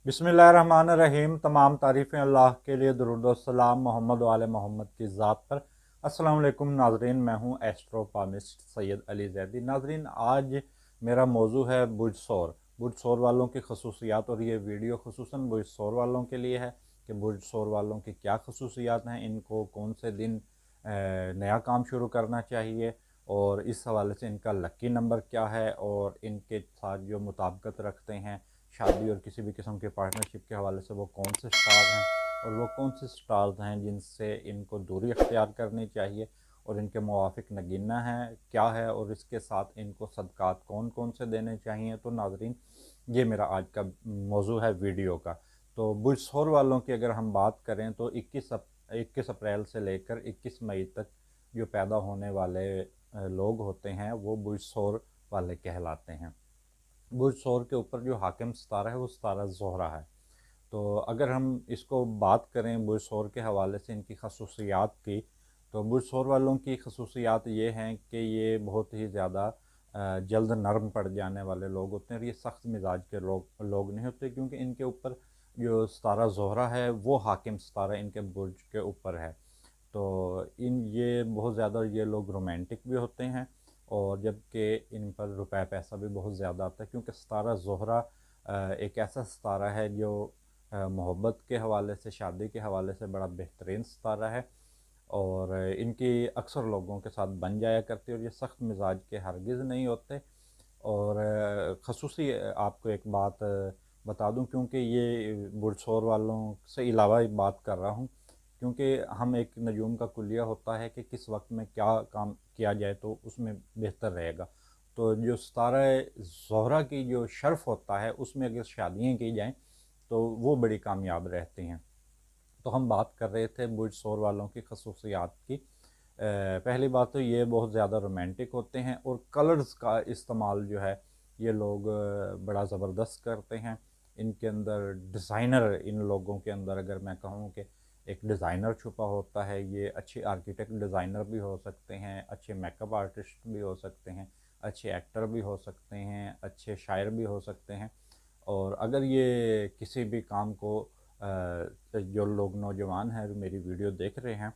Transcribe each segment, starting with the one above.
बिस्मिल्लाहिर्रहमानिर्रहीम। तमाम तारीफ़ें अल्लाह के लिए, दुरूद व सलाम मोहम्मद वाले मोहम्मद की ज़ात पर। अस्सलाम वालेकुम नाजरीन, मैं हूँ एस्ट्रोपामिस्ट सैयद अली ज़ैदी। नाजरीन, आज मेरा मौजू है बुर्ज सौर। बुर्ज सौर वालों की खसूसियात, और ये वीडियो खुसूसन बुर्ज सौर वालों के लिए है कि बुर्ज सौर वालों की क्या खसूसियात हैं, इनको कौन से दिन नया काम शुरू करना चाहिए, और इस हवाले से इनका लकी नंबर क्या है, और इनके साथ जो मुताबिकत रखते हैं शादी और किसी भी किस्म के पार्टनरशिप के हवाले से वो कौन से स्टार हैं, और वो कौन से स्टार्स हैं जिनसे इनको दूरी अख्तियार करनी चाहिए, और इनके मुवाफिक नगीना है क्या है, और इसके साथ इनको सदक़ात कौन कौन से देने चाहिए। तो नाजरीन, ये मेरा आज का मौजू है वीडियो का। तो बुर्ज सौर वालों की अगर हम बात करें तो 21 अप्रैल से लेकर 21 मई तक जो पैदा होने वाले लोग होते हैं वो बुर्ज सौर वाले कहलाते हैं। बुर्ज सौर के ऊपर जो हाकिम सितारा है वो सितारा ज़ोहरा है। तो अगर हम इसको बात करें बुर्ज सौर के हवाले से इनकी खसूसियात की, तो बुर्ज सौर वालों की खसूसियात ये हैं कि ये बहुत ही ज़्यादा जल्द नरम पड़ जाने वाले लोग होते हैं, और ये सख्त मिजाज के लोग नहीं होते, क्योंकि इनके ऊपर जो सितारा ज़ोहरा है वो हाकिम सितारा इनके बुर्ज के ऊपर है। तो इन ये बहुत ज़्यादा ये लोग रोमांटिक भी होते हैं, और जबकि इन पर रुपए पैसा भी बहुत ज़्यादा आता है, क्योंकि सितारा ज़ोहरा एक ऐसा सितारा है जो मोहब्बत के हवाले से, शादी के हवाले से बड़ा बेहतरीन सितारा है, और इनकी अक्सर लोगों के साथ बन जाया करती है, और ये सख्त मिजाज के हरगिज़ नहीं होते। और खसूसी आपको एक बात बता दूं, क्योंकि ये बुर्ज सौर वालों से अलावा एक बात कर रहा हूं, क्योंकि हम एक नजूम का कुलिया होता है कि किस वक्त में क्या काम किया जाए तो उसमें बेहतर रहेगा। तो जो सितारा ज़ोहरा की जो शर्फ होता है उसमें अगर शादियाँ की जाएँ तो वो बड़ी कामयाब रहती हैं। तो हम बात कर रहे थे बुर्ज सौर वालों की खसूसियात की। पहली बात तो ये बहुत ज़्यादा रोमांटिक होते हैं, और कलर्स का इस्तेमाल जो है ये लोग बड़ा ज़बरदस्त करते हैं। इनके अंदर डिज़ाइनर, इन लोगों के अंदर अगर मैं कहूँ कि एक डिज़ाइनर छुपा होता है। ये अच्छे आर्किटेक्ट डिज़ाइनर भी हो सकते हैं, अच्छे मेकअप आर्टिस्ट भी हो सकते हैं, अच्छे एक्टर भी हो सकते हैं, अच्छे शायर भी हो सकते हैं। और अगर ये किसी भी काम को जो लोग नौजवान हैं जो मेरी वीडियो देख रहे हैं,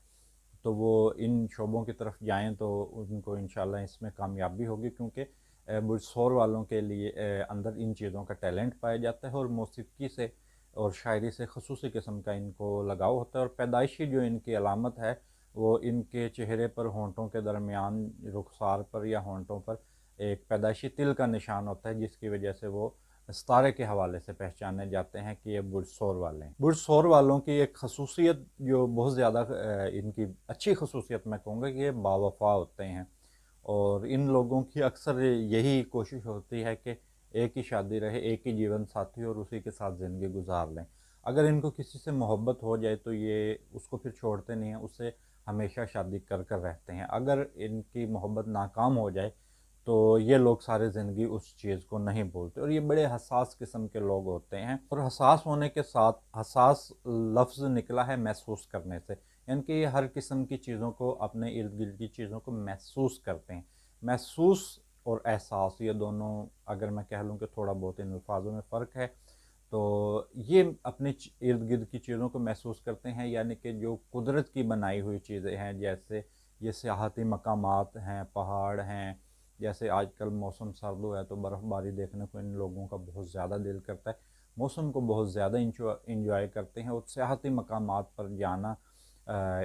तो वो इन शोबों की तरफ जाएं तो उनको इंशाल्लाह इसमें कामयाबी होगी, क्योंकि बुर्ज सौर वालों के लिए अंदर इन चीज़ों का टैलेंट पाया जाता है, और मौसीकी से और शायरी से खसूसी किस्म का इनको लगाव होता है। और पैदाइशी जो इनकी अलामत है वो इनके चेहरे पर, होंठों के दरमियान, रुखसार पर या होंठों पर एक पैदाइशी तिल का निशान होता है, जिसकी वजह से वो सितारे के हवाले से पहचाने जाते हैं कि ये बुर्ज सौर वाले हैं। बुर्ज सौर वालों की एक खसूसियत जो बहुत ज़्यादा इनकी अच्छी खसूसियत मैं कहूँगा कि ये बावफा होते हैं, और इन लोगों की अक्सर यही कोशिश होती है कि एक ही शादी रहे, एक ही जीवन साथी, और उसी के साथ ज़िंदगी गुजार लें। अगर इनको किसी से मोहब्बत हो जाए तो ये उसको फिर छोड़ते नहीं हैं, उससे हमेशा शादी कर कर रहते हैं। अगर इनकी मोहब्बत नाकाम हो जाए तो ये लोग सारी ज़िंदगी उस चीज़ को नहीं भूलते, और ये बड़े हसास किस्म के लोग होते हैं। और हसास होने के साथ, हसास लफ्ज़ निकला है महसूस करने से, यानी कि ये हर किस्म की चीज़ों को, अपने इर्द गिर्द की चीज़ों को महसूस करते हैं। महसूस और एहसास, ये दोनों अगर मैं कह लूँ कि थोड़ा बहुत इन अल्फाजों में फ़र्क है, तो ये अपने इर्द गिर्द की चीज़ों को महसूस करते हैं, यानी कि जो कुदरत की बनाई हुई चीज़ें हैं, जैसे ये सियाहती मकामात हैं, पहाड़ हैं, जैसे आजकल मौसम सर्द हुआ है तो बर्फ़बारी देखने को इन लोगों का बहुत ज़्यादा दिल करता है। मौसम को बहुत ज़्यादा इंजॉय करते हैं, और सियाहती मकामात पर जाना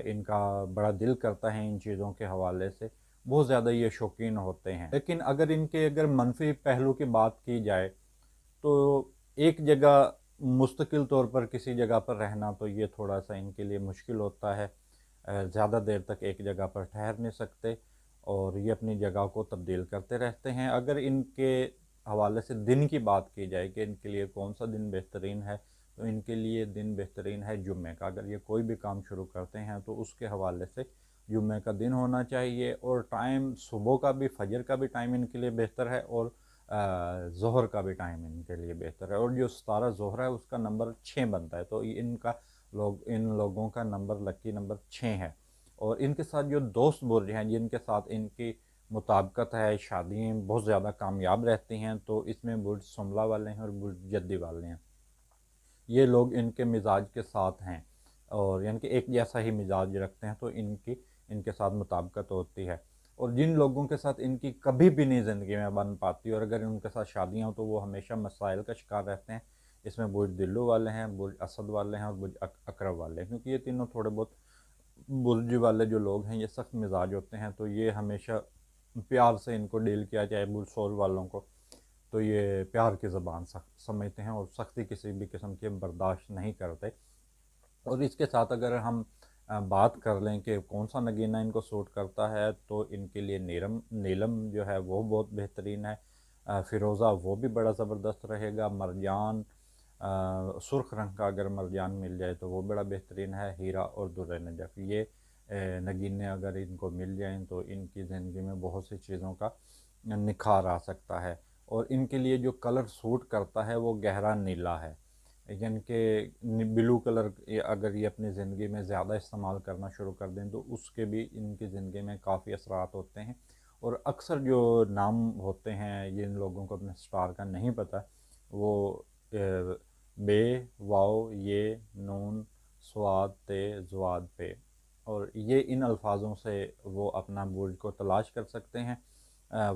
इनका बड़ा दिल करता है। इन चीज़ों के हवाले से बहुत ज़्यादा ये शौकीन होते हैं। लेकिन अगर मनफी पहलू की बात की जाए तो एक जगह मुस्तकिल तौर पर किसी जगह पर रहना, तो ये थोड़ा सा इनके लिए मुश्किल होता है। ज़्यादा देर तक एक जगह पर ठहर नहीं सकते, और ये अपनी जगह को तब्दील करते रहते हैं। अगर इनके हवाले से दिन की बात की जाए कि इनके लिए कौन सा दिन बेहतरीन है, तो इनके लिए दिन बेहतरीन है जुम्मे का। अगर ये कोई भी काम शुरू करते हैं तो उसके हवाले से जुम्मे का दिन होना चाहिए, और टाइम सुबह का भी, फजर का भी टाइम इनके लिए बेहतर है, और ज़ोहर का भी टाइम इनके लिए बेहतर है। और जो सितारा ज़ोहरा है उसका नंबर 6 बनता है, तो इन लोगों का नंबर, लकी नंबर 6 है। और इनके साथ जो दोस्त बुर्ज हैं जिनके साथ इनकी मुताबिकत है, शादियाँ बहुत ज़्यादा कामयाब रहती हैं, तो इसमें बुर्ज सुमला वाले हैं और बुर्ज जद्दी वाले हैं। یہ لوگ ان کے مزاج کے ساتھ ہیں اور یعنی کہ ایک جیسا ہی مزاج رکھتے ہیں، تو ان کے ساتھ مطابقت ہوتی ہے۔ اور جن لوگوں کے ساتھ ان کی کبھی بھی نہیں زندگی میں بن پاتی، اور اگر ان کے ساتھ شادیاں ہوں تو وہ ہمیشہ مسائل کا شکار رہتے ہیں۔ اس میں برج دلو والے ہیں، برج اسد والے ہیں اور برج اقرب والے ہیں، کیونکہ یہ تینوں تھوڑے بہت برج والے جو لوگ ہیں یہ سخت مزاج ہوتے ہیں، تو یہ ہمیشہ پیار سے ان کو ڈیل کیا جائے۔ برج سول والوں کو تو یہ پیار کی زبان سمجھتے ہیں اور سختی کسی بھی قسم کی برداشت نہیں کرتے۔ اور اس کے ساتھ اگر ہم بات کر لیں کہ کون سا نگینہ ان کو سوٹ کرتا ہے، تو ان کے لیے نیلم جو ہے وہ بہت بہترین ہے، فیروزہ وہ بھی بڑا زبردست رہے گا، مرجان سرخ رنگ کا اگر مرجان مل جائے تو وہ بڑا بہترین ہے، ہیرا اور در نجف، یہ نگینے اگر ان کو مل جائیں تو ان کی زندگی میں بہت سی چیزوں کا نکھار آ سکتا ہے۔ اور ان کے لیے جو کلر سوٹ کرتا ہے وہ گہرا نیلا ہے، یعنی کہ بلو کلر اگر یہ اپنی زندگی میں زیادہ استعمال کرنا شروع کر دیں تو اس کے بھی ان کی زندگی میں کافی اثرات ہوتے ہیں۔ اور اکثر جو نام ہوتے ہیں جن لوگوں کو اپنے سٹار کا نہیں پتہ، وہ بے، واو، یہ، نون، سواد، تے، زواد، پہ، اور یہ ان الفاظوں سے وہ اپنا برج کو تلاش کر سکتے ہیں۔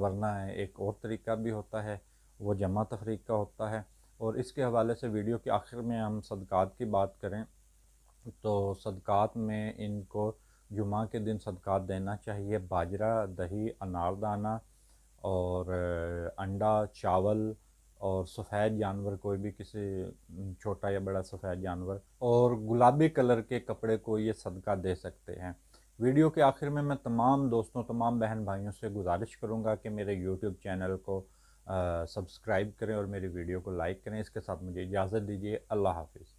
ورنہ ایک اور طریقہ بھی ہوتا ہے، وہ جمع تفریق کا ہوتا ہے۔ اور اس کے حوالے سے ویڈیو کے آخر میں ہم صدقات کی بات کریں تو صدقات میں ان کو جمعہ کے دن صدقات دینا چاہیے، باجرہ، دہی، اناردانہ اور انڈا، چاول اور سفید جانور، کوئی بھی کسی چھوٹا یا بڑا سفید جانور، اور گلابی کلر کے کپڑے کو یہ صدقہ دے سکتے ہیں۔ ویڈیو کے آخر میں تمام دوستوں، تمام بہن بھائیوں سے گزارش کروں گا کہ میرے یوٹیوب چینل کو سبسکرائب کریں اور میری ویڈیو کو لائک کریں۔ اس کے ساتھ مجھے اجازت دیجیے، اللہ حافظ۔